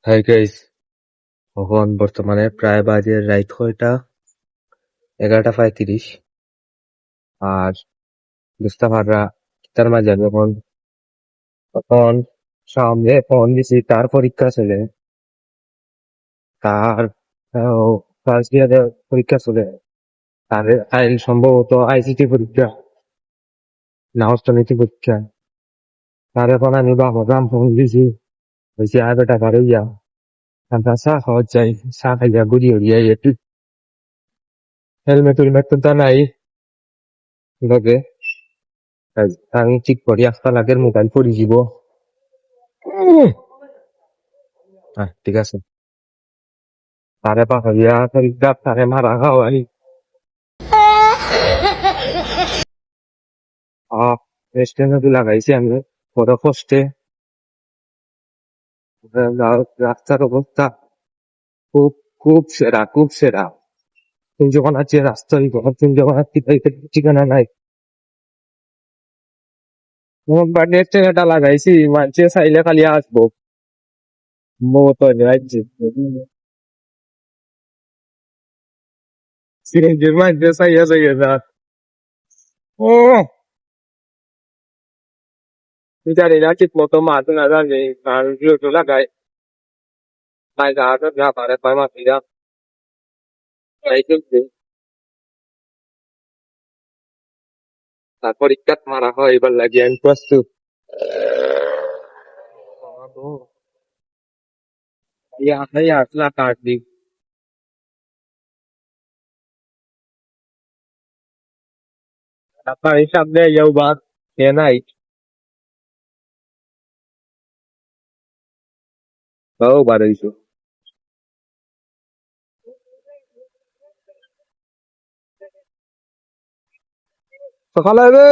Hi guys, এখন বর্তমানে প্রায় বাজে রাত 11:35। আর বুঝতে পাররা তার মাঝে যখন তখন সামনে ফোন দিছি তার পরীক্ষা চলে। তার ফার্স্ট ইয়ারের পরীক্ষা চলে। তার আইন সম্ভবত আইসিটি পরীক্ষা না অর্থনীতি পরীক্ষা। তার এখন আমি বাবারাম ফোন দিছি, বলছি আর বেটা বারো ইয়া আমরা চা খাওয়া যাই, চা খাইয়া ঘুরি উড়িয়া একটু হেলমেট তো তা নাই লগে। আমি ঠিক করি আস্তা লাগের মোবাইল পড়ি যাব। ঠিক আছে, তারে পাহাড়িয়া তারিখ তারে মারা খাওয়াই। রেস্টুরেন্টে লাগাইছি আমি বড় কষ্টে। রাস্তার অবস্থা খুব খুব সেরা, খুব সেরা। তুমি যখন আছে রাস্তায় তুমি যখন ঠিকানা নাই। রেস্টুরেন্টটা লাগাইছি মানছে চাইলে খালি আসবো মতো রাজ্যে সিরিঞ্জের মাঝে চাইয়া চাইয়া যা। ও তুই জানি না ঠিক মতো মাছ না জানি আর লাগাই তাই যা যা পারে পায় মাছিরা তাই চলছে। তার পরীক্ষা মারা হয় এবার লাগিয়ে আমি প্রস্তুত। এই আসলা কাট দিক আপনার হিসাব দেয় যাও বাদ এ নাই বাও বার হইছো সকালে হবে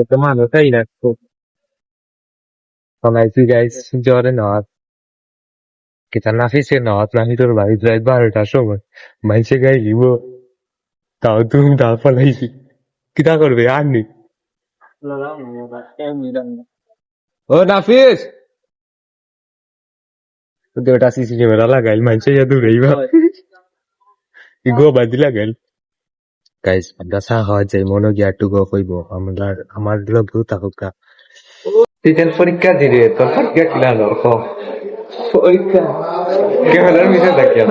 তো মানুষই না শোনাইছি গাইস জ্বরে নথ কিতা নাফিসে নথ নাফি তোর বাড়ি রাত 12টার সময় মাইসে গাই লিব তাও তুমি তা ফলাইছি কিতা করবে আর নি। ও নাফিস ওটা সিসি ক্যামেরা লাগাইল মাইসে ইয়া দূরেইবা ইগো বাদি লাগাইল। গাইস আমরা চা খাওয়া যাই মনে গিয়া একটু গপ হইব আমার লগেও থাকুকা। তুই যেন পরীক্ষা দিলে তোর পরীক্ষা কিনা লড়ক পরীক্ষা ক্যামেরার মিশে দেখিয়া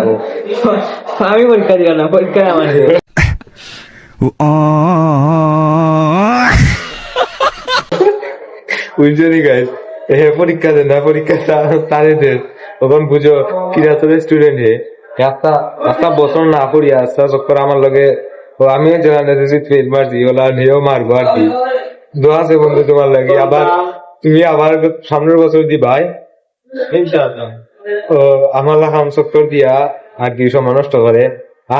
তো আমি পরীক্ষা দিলাম না, পরীক্ষা আমার দিবে। বুঝছনি গাইস এ পরীক্ষা দেন না পরীক্ষা তারে দেন তখন বুঝো কিরা তোর স্টুডেন্ট হে একটা একটা বছর না পড়িয়া আস্তা চক্কর আমার লগে ও আমিও জানা দিয়েছি ফেল মারছি ওলা নিয়েও মারবো আর কি। দোয়া আছে বন্ধু তোমার লাগে আবার তুমি আবার সামনের বছর দিবাই ইনশাআল্লাহ। ও আমার লাগাম চক্কর দিয়া আর কি সময় নষ্ট করে।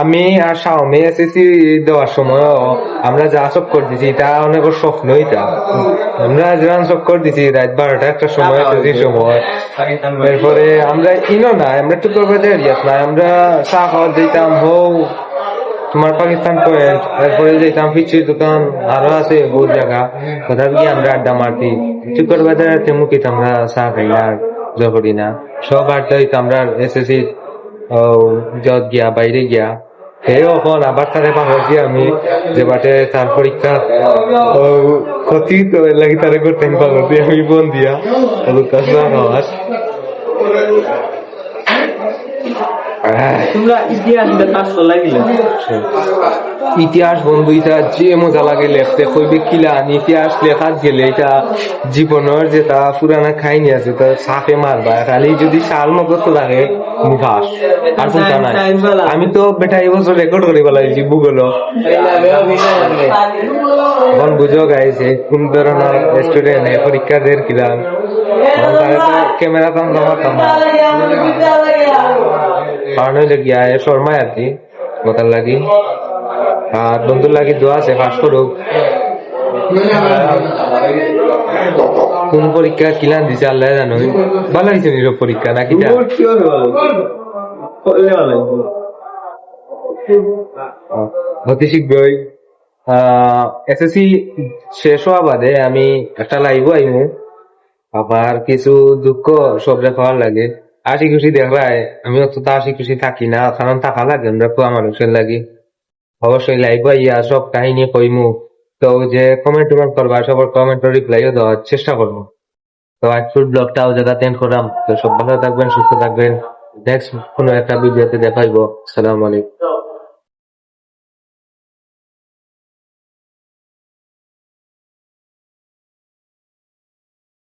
আমি আর শাওমি এসএসসি দেওয়ার সময় আমরা যা চক্কর দিছি তা অনেক স্বপ্ন এটা আমরা যেমন চক্কর দিছি রাত 12টা একটা সময় এসএসসি সময়। এরপরে আমরা ইনো না আমরা একটু করবাতে এরিয়াত না আমরা চা খাওয়া যেতাম হৌ তোমার পাকিস্তান পয়েন্ট এরপরে যেতাম পিচির দোকান আরো আছে বহু জায়গা কোথাও গিয়ে আমরা আড্ডা মারতি চুকর বাজার তেমুকিত আমরা চা খাই আর জয় করি না সব আড্ডা হইতো আমরা এসএসসি যত গিয়া বাইরে গিয়া হে এখন আবার তারে পাঠাচ্ছি আমি যে বাটে তার পরীক্ষা ক্ষতি তো লাগি তারে করতেন পাঠাচ্ছি আমি বোন দিয়া খাওয়ার। তোমরা ইতিহাসটা কাজ লাগিলে ইতিহাস বন্ধু এটা যে মজা লাগে লেখতে কইবে কিলান ইতিহাস লেখাত গেলে এটা জীবনের যেটা পুরানা খাইনি আছে তা সাফে মারবা খালি যদি সাল মতো লাগে মুখাস আর কোনটা নাই। আমি তো বেটা এই বছর রেকর্ড করে ফেলাইছি ভূগোল। এখন বুঝো গাইছে কোন ধরনের স্টুডেন্ট পরীক্ষা দের কিলান ক্যামেরা তো মারতাম না কারণ হইলে গিয়া শর্মায় আর কি গোতার লাগি আর বন্ধুর লাগি দোয়া আছে পাস করুক। কোন পরীক্ষা কিলান দিছে আল্লাহ জানো ভালো হয়েছে নিরব পরীক্ষা নাকি হতে শিখবই। এসএসসি শেষ হওয়া বাদে আমি একটা লাইভ আইমু আবার কিছু দুঃখ সবরে পাওয়ার লাগে। হাসি খুশি দেখলাই আমি অত হাসি খুশি থাকি না, কারণ থাকা লাগে আমরা পুয়া মানুষের লাগে। অবশ্যই লাইভ ইয়া সব কাহিনী কইমু। তো যে কমেন্ট টমেন্ট করবা সবার কমেন্ট রিপ্লাইও দেওয়ার চেষ্টা করবো। তো আজকের ব্লগটাও জায়গা এন্ড করলাম। তো সব ভালো থাকবেন, সুস্থ থাকবেন। নেক্সট কোনো একটা ভিডিওতে দেখাইবো। আসসালামু আলাইকুম।